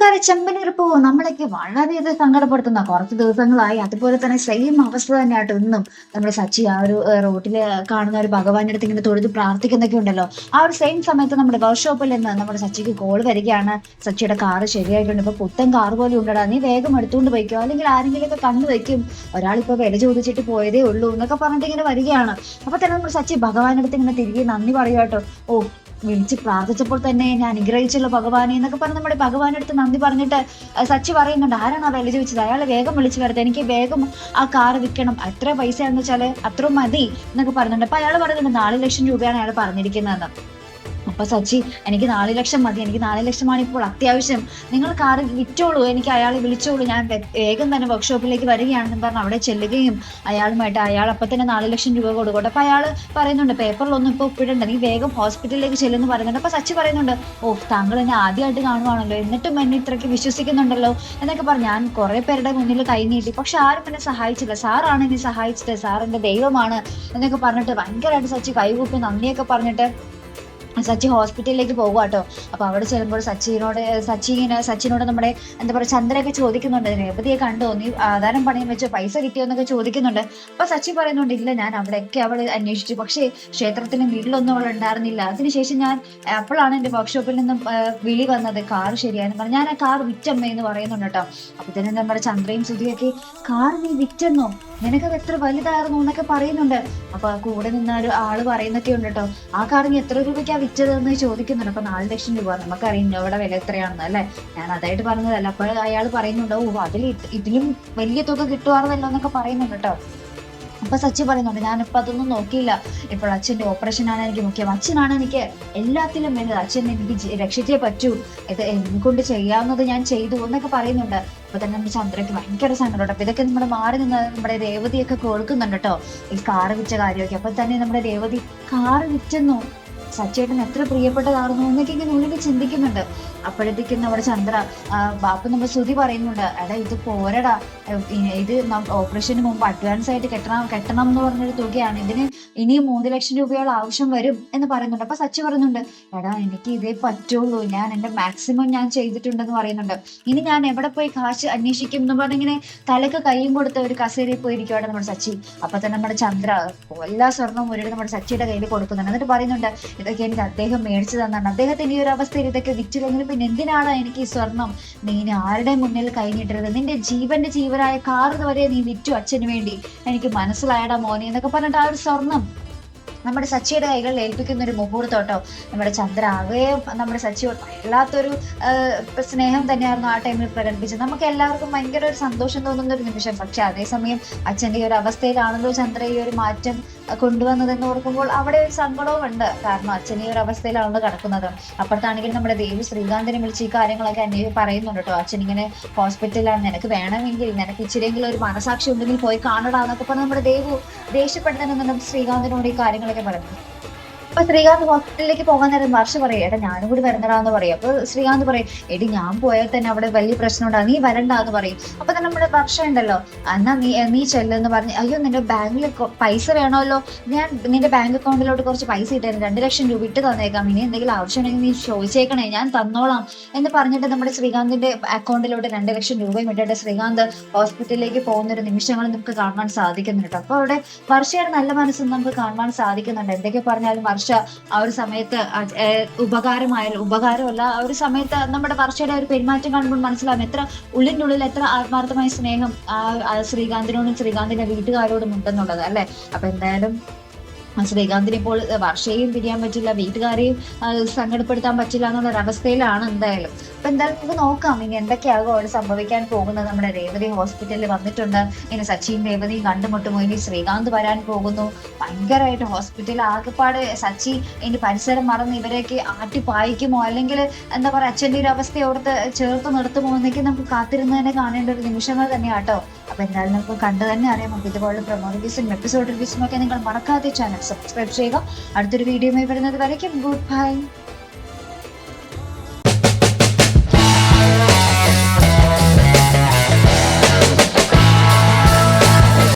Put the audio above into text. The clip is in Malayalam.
കൂട്ടുകാരെ ചെമ്പനീർപ്പൂ നമ്മളൊക്കെ വളരെയധികം സങ്കടപ്പെടുത്തുന്ന കുറച്ച് ദിവസങ്ങളായി. അതുപോലെ തന്നെ സെയിം അവസ്ഥ തന്നെയാട്ടോ ഇന്നും. നമ്മുടെ സച്ചി ആ ഒരു റോട്ടില് കാണുന്ന ഒരു ഭഗവാന്റെ അടുത്ത് ഇങ്ങനെ തൊഴുത് പ്രാർത്ഥിക്കുന്നൊക്കെ ഉണ്ടല്ലോ. ആ ഒരു സെയിം സമയത്ത് നമ്മുടെ വർക്ക്ഷോപ്പിൽ നിന്ന് നമ്മുടെ സച്ചിക്ക് കോൾ വരികയാണ്. സച്ചിയുടെ കാറ് ശരിയായിട്ടുണ്ട്, ഇപ്പൊ പുത്തൻ കാറ് പോലെ ഉണ്ടടാ, നീ വേഗം എടുത്തുകൊണ്ട് പോയിക്കോ, അല്ലെങ്കിൽ ആരെങ്കിലും ഒക്കെ കണ്ണു വെക്കും, ഒരാളിപ്പോ വില ചോദിച്ചിട്ട് പോയതേ ഉള്ളൂ എന്നൊക്കെ പറഞ്ഞിട്ട് ഇങ്ങനെ വരികയാണ്. അപ്പൊ തന്നെ നമ്മുടെ സച്ചി ഭഗവാന്റെ അടുത്ത് ഇങ്ങനെ തിരികെ നന്ദി പറയുക. ഓ, വിളിച്ച് പ്രാർത്ഥിച്ചപ്പോൾ തന്നെ ഞാൻ അനുഗ്രഹിച്ചുള്ള ഭഗവാനെ എന്നൊക്കെ പറഞ്ഞ് നമ്മുടെ ഭഗവാന്റെ അടുത്ത് നന്ദി പറഞ്ഞിട്ട് സച്ചി പറയുന്നുണ്ട്, ആരാണ് ആ വില ചോദിച്ചത്, അയാളെ വേഗം വിളിച്ചു വരട്ടെ, എനിക്ക് വേഗം ആ കാറ് വിൽക്കണം, എത്ര പൈസയാണെന്ന് വെച്ചാൽ അത്ര മതി എന്നൊക്കെ പറയുന്നുണ്ട്. അപ്പൊ അയാൾ പറയുന്നുണ്ട് 4 ലക്ഷം രൂപയാണ് അയാൾ പറഞ്ഞിരിക്കുന്നതെന്ന്. അപ്പൊ സച്ചി, എനിക്ക് 4 ലക്ഷം മതി, എനിക്ക് 4 ലക്ഷമാണ് ഇപ്പോൾ അത്യാവശ്യം, നിങ്ങൾ കാറ് വിറ്റോളൂ, എനിക്ക് അയാളെ വിളിച്ചോളൂ, ഞാൻ വേഗം തന്നെ വർക്ക്ഷോപ്പിലേക്ക് വരികയാണെന്ന് പറഞ്ഞ് അവിടെ ചെല്ലുകയും അയാളുമായിട്ട് അയാൾ അപ്പൊ തന്നെ 4 ലക്ഷം രൂപ കൊടുക്കട്ടെ. അപ്പൊ അയാൾ പറയുന്നുണ്ട്, പേപ്പറിലൊന്നും ഇപ്പൊ ഒപ്പിടണ്ട, നീ വേഗം ഹോസ്പിറ്റലിലേക്ക് ചെല്ലുന്നു പറയുന്നുണ്ട്. അപ്പൊ സച്ചി പറയുന്നുണ്ട്, ഓ, താങ്കൾ എന്നെ ആദ്യമായിട്ട് കാണുവാണല്ലോ, എന്നിട്ടും എന്നെ ഇത്രയ്ക്ക് വിശ്വസിക്കുന്നുണ്ടല്ലോ എന്നൊക്കെ പറഞ്ഞ് ഞാൻ കുറെ പേരുടെ മുന്നിൽ കൈ നീട്ടി, പക്ഷെ ആരും എന്നെ സഹായിച്ചില്ല, സാറാണ് എന്നെ സഹായിച്ചത്, സാർ എന്റെ ദൈവമാണ് എന്നൊക്കെ പറഞ്ഞിട്ട് ഭയങ്കരമായിട്ട് സച്ചി കൈകൂപ്പി നന്ദിയൊക്കെ പറഞ്ഞിട്ട് സച്ചി ഹോസ്പിറ്റലിലേക്ക് പോകുക കേട്ടോ. അപ്പൊ അവിടെ ചെല്ലുമ്പോൾ സച്ചിനോട് നമ്മുടെ എന്താ പറയുക ചന്ദ്രയൊക്കെ ചോദിക്കുന്നുണ്ട്, രേവതിയെ കണ്ടോ, നീ ആധാരം പണയം വെച്ചോ, പൈസ കിട്ടിയോ എന്നൊക്കെ ചോദിക്കുന്നുണ്ട്. അപ്പൊ സച്ചി പറയുന്നുണ്ട്, ഇല്ല, ഞാൻ അവിടെയൊക്കെ അവൾ അന്വേഷിച്ചു, പക്ഷേ ക്ഷേത്രത്തിലും വീട്ടിലൊന്നും അവൾ ഉണ്ടായിരുന്നില്ല. അതിനുശേഷം ഞാൻ അപ്പോഴാണ് എന്റെ വർക്ക്ഷോപ്പിൽ നിന്നും വിളി വന്നത്, കാർ ശരിയായെന്ന് പറഞ്ഞു, ഞാൻ ആ കാർ വിറ്റമ്മ എന്ന് പറയുന്നുണ്ട് കേട്ടോ. അപ്പൊ തന്നെ നമ്മുടെ ചന്ദ്രയും സുധിയൊക്കെ, കാർ നീ വിറ്റെന്നോ, നിനക്കത് എത്ര വലുതായിരുന്നു എന്നൊക്കെ പറയുന്നുണ്ട്. അപ്പൊ കൂടെ നിന്ന ഒരു ആള് പറയുന്നൊക്കെ ഉണ്ട് കേട്ടോ, ആ കാർ നീ എത്ര രൂപയ്ക്കാ വിറ്റതെന്ന് ചോദിക്കുന്നുണ്ട്. അപ്പൊ 4 ലക്ഷം രൂപ, നമുക്കറിയാം ഇവിടെ വില എത്രയാണെന്ന് അല്ലെ, ഞാൻ അതായിട്ട് പറഞ്ഞതല്ല. അപ്പോൾ അയാൾ പറയുന്നുണ്ട്, ഓ, ഇതിലും വലിയ തുക കിട്ടുവാറുന്നല്ലോ എന്നൊക്കെ പറയുന്നുണ്ട് കേട്ടോ. അപ്പൊ സച്ചി പറയുന്നുണ്ട്, ഞാനിപ്പോ അതൊന്നും നോക്കിയില്ല, ഇപ്പോൾ അച്ഛന്റെ ഓപ്പറേഷൻ ആണ് എനിക്ക് മുഖ്യം, അച്ഛനാണ് എനിക്ക് എല്ലാത്തിലും വലുത്, അച്ഛൻ എനിക്ക് രക്ഷിച്ചേ പറ്റൂ, ഇത് എന്നെ കൊണ്ട് ചെയ്യാവുന്നത് ഞാൻ ചെയ്തു എന്നൊക്കെ പറയുന്നുണ്ട്. അപ്പൊ തന്നെ നമ്മുടെ ചന്ദ്രയ്ക്ക് ഭയങ്കര സങ്കടം. അപ്പൊ ഇതൊക്കെ നമ്മുടെ മാറി നിന്ന് നമ്മുടെ രേവതിയൊക്കെ കേൾക്കുന്നുണ്ട് കേട്ടോ, ഈ കാറ് വിറ്റ കാര്യമൊക്കെ. അപ്പൊ തന്നെ നമ്മുടെ രേവതി, കാറ് വിറ്റെന്നോ, സച്ചേട്ടൻ എത്ര പ്രിയപ്പെട്ടതായിരുന്നു എന്നൊക്കെ ഇങ്ങനെ ഉള്ളിൽ ചിന്തിക്കുന്നുണ്ട്. അപ്പോഴത്തേക്കും നമ്മുടെ ചന്ദ്ര ബാപ്പ നമ്മുടെ ശ്രുതി പറയുന്നുണ്ട്, എടാ ഇത് പോരടാ, ഇത് ഓപ്പറേഷന് മുമ്പ് അഡ്വാൻസ് ആയിട്ട് കെട്ടണം എന്ന് പറഞ്ഞൊരു തുകയാണ്, ഇതിന് ഇനിയും 3 ലക്ഷം രൂപയോളം ആവശ്യം വരും എന്ന് പറയുന്നുണ്ട്. അപ്പൊ സച്ചി പറയുന്നുണ്ട്, എടാ എനിക്ക് ഇതേ പറ്റുള്ളൂ, ഞാൻ എന്റെ മാക്സിമം ഞാൻ ചെയ്തിട്ടുണ്ടെന്ന് പറയുന്നുണ്ട്, ഇനി ഞാൻ എവിടെ പോയി കാശ് അന്വേഷിക്കും എന്ന് പറഞ്ഞിങ്ങനെ തലക്ക് കൈയും കൊടുത്ത് ഒരു കസേരയിൽ പോയിരിക്കുവാണ് നമ്മുടെ സച്ചി. അപ്പൊ തന്നെ നമ്മുടെ ചന്ദ്ര എല്ലാ സ്വർണ്ണവും ഒരിടത്ത് നമ്മുടെ സച്ചിയുടെ കയ്യിൽ കൊടുക്കുന്നുണ്ട്. എന്നിട്ട് പറയുന്നുണ്ട്, ഇതൊക്കെ എനിക്ക് അദ്ദേഹം മേടിച്ചു തന്നാണ്, അദ്ദേഹത്തിന്റെ ഈ ഒരു അവസ്ഥയിൽ ഇതൊക്കെ വിറ്റില്ലെങ്കിൽ പിന്നെ എന്തിനാണ് എനിക്ക് ഈ സ്വർണം, നീ ഇനി ആരുടെ മുന്നിൽ കൈനീട്ടരുത്, നിന്റെ ജീവനായ കാർ വരെ നീ വിറ്റു അച്ഛന് വേണ്ടി, എനിക്ക് മനസ്സിലായടാ മോനെ എന്നൊക്കെ പറഞ്ഞിട്ട് ആ ഒരു സ്വർണം നമ്മുടെ സച്ചിയുടെ കൈകളിൽ ഏൽപ്പിക്കുന്ന ഒരു മുഹൂർത്തോട്ടോ. നമ്മുടെ ചന്ദ്ര ആകെ നമ്മുടെ സച്ചിയോട് വല്ലാത്തൊരു സ്നേഹം തന്നെയായിരുന്നു ആ ടൈമിൽ പ്രകടിപ്പിച്ചത്. നമുക്ക് എല്ലാവർക്കും ഭയങ്കര ഒരു സന്തോഷം തോന്നുന്ന ഒരു നിമിഷം. പക്ഷെ അതേസമയം അച്ഛൻ്റെ ഈ ഒരു അവസ്ഥയിലാണല്ലോ ചന്ദ്ര ഈ ഒരു മാറ്റം കൊണ്ടുവന്നതെന്ന് ഓർക്കുമ്പോൾ അവിടെ ഒരു സങ്കടവും ഉണ്ട്. കാരണം അച്ഛൻ ഈ ഒരു അവസ്ഥയിലാണല്ലോ കിടക്കുന്നത്. അപ്പുറത്താണെങ്കിൽ നമ്മുടെ ദേവി ശ്രീകാന്തിനെ വിളിച്ച് ഈ കാര്യങ്ങളൊക്കെ പറയുന്നുണ്ട് കേട്ടോ, അച്ഛൻ ഇങ്ങനെ ഹോസ്പിറ്റലിലാണ്, നിനക്ക് വേണമെങ്കിൽ നിനക്ക് ഇച്ചിരിയെങ്കിലും ഒരു മനസാക്ഷി ഉണ്ടെങ്കിൽ പോയി കാണടാ എന്നൊക്കെ പറഞ്ഞ് നമ്മുടെ ദേവു ദേഷ്യപ്പെടുന്നതിനും ശ്രീകാന്തിനോട് ഈ കാര്യങ്ങളൊക്കെ പറഞ്ഞു. അപ്പൊ ശ്രീകാന്ത് ഹോസ്പിറ്റലിലേക്ക് പോകാൻ നേരം വർഷ പറയും, എടാ ഞാനും കൂടി വരണ്ടടാന്ന് പറയും. അപ്പൊ ശ്രീകാന്ത് പറയും, എടി ഞാൻ പോയാൽ തന്നെ അവിടെ വലിയ പ്രശ്നം ഉണ്ടാകും, നീ വരണ്ടാന്ന് പറയും. അപ്പൊ തന്നെ നമ്മുടെ വർഷ ഉണ്ടല്ലോ, എന്നാ നീ ചെല്ലെന്ന് പറഞ്ഞ്, അയ്യോ നിന്റെ ബാങ്കിൽ പൈസ വേണമല്ലോ, ഞാൻ നിന്റെ ബാങ്ക് അക്കൗണ്ടിലോട്ട് കുറച്ച് പൈസ ഇട്ടായിരുന്നു, 2 ലക്ഷം രൂപ ഇട്ട് തന്നേക്കാം, ഇനി എന്തെങ്കിലും ആവശ്യമുണ്ടെങ്കിൽ നീ ചോദിച്ചേക്കണേ, ഞാൻ തന്നോളാം എന്ന് പറഞ്ഞിട്ട് നമ്മുടെ ശ്രീകാന്തിന്റെ അക്കൗണ്ടിലോട്ട് 2 ലക്ഷം രൂപയും ഇട്ടിട്ട് ശ്രീകാന്ത് ഹോസ്പിറ്റലിലേക്ക് പോകുന്ന ഒരു നിമിഷങ്ങൾ നമുക്ക് കാണാൻ സാധിക്കുന്നുണ്ട്. അപ്പൊ അവിടെ വർഷയുടെ നല്ല മനസ്സ് നമുക്ക് കാണാൻ സാധിക്കുന്നുണ്ട്. എന്തൊക്കെ പറഞ്ഞാലും ആ ഒരു സമയത്ത് ഉപകാരമല്ല, ആ ഒരു സമയത്ത് നമ്മുടെ വർഷയുടെ ഒരു പെരുമാറ്റം കാണുമ്പോൾ മനസ്സിലാവും എത്ര ഉള്ളിൻ്റെ ഉള്ളിൽ എത്ര ആത്മാർത്ഥമായ സ്നേഹം ശ്രീകാന്തിനോടും ശ്രീകാന്തിന്റെ വീട്ടുകാരോടും ഉണ്ടെന്നുള്ളത് അല്ലെ. അപ്പൊ എന്തായാലും ശ്രീകാന്തിനെ ഇപ്പോൾ വർഷയും പിരിയാൻ പറ്റില്ല, വീട്ടുകാരെയും സങ്കടപ്പെടുത്താൻ പറ്റില്ല എന്നുള്ള ഒരവസ്ഥയിലാണ് എന്തായാലും. അപ്പൊ എന്തായാലും നമുക്ക് നോക്കാം ഇനി എന്തൊക്കെയാകും അവിടെ സംഭവിക്കാൻ പോകുന്നത്. നമ്മുടെ രേവതി ഹോസ്പിറ്റലിൽ വന്നിട്ടുണ്ട്, ഇനി സച്ചിയും രേവതിയും കണ്ടുമുട്ടുമോ, ഇനി ശ്രീകാന്ത് വരാൻ പോകുന്നു, ഭയങ്കരമായിട്ട് ഹോസ്പിറ്റലിൽ ആകെപ്പാട് സച്ചി ഇനി പരിസരം മറന്ന് ഇവരെയൊക്കെ ആട്ടിപ്പായിക്കുമോ, അല്ലെങ്കിൽ എന്താ പറയുക അച്ഛൻ്റെ ഒരു അവസ്ഥ അവിടുത്തെ ചേർത്ത് നിർത്തുമോ എന്നൊക്കെ നമുക്ക് കാത്തിരുന്ന് തന്നെ കാണേണ്ട ഒരു നിമിഷങ്ങൾ തന്നെയാട്ടോ. അപ്പൊ എന്തായാലും നമുക്ക് കണ്ടു തന്നെ അറിയാം. നമുക്ക് ഇതുപോലുള്ള പ്രൊമോ റിവ്യൂസും എപ്പിസോഡ് റിവ്യൂസും ഒക്കെ നിങ്ങൾ മറക്കാതെ ചാനൽ സബ്സ്ക്രൈബ് ചെയ്യുക. അടുത്തൊരു വീഡിയോയുമായി വരുന്നത് വരയ്ക്കും ഗുഡ് ബൈ.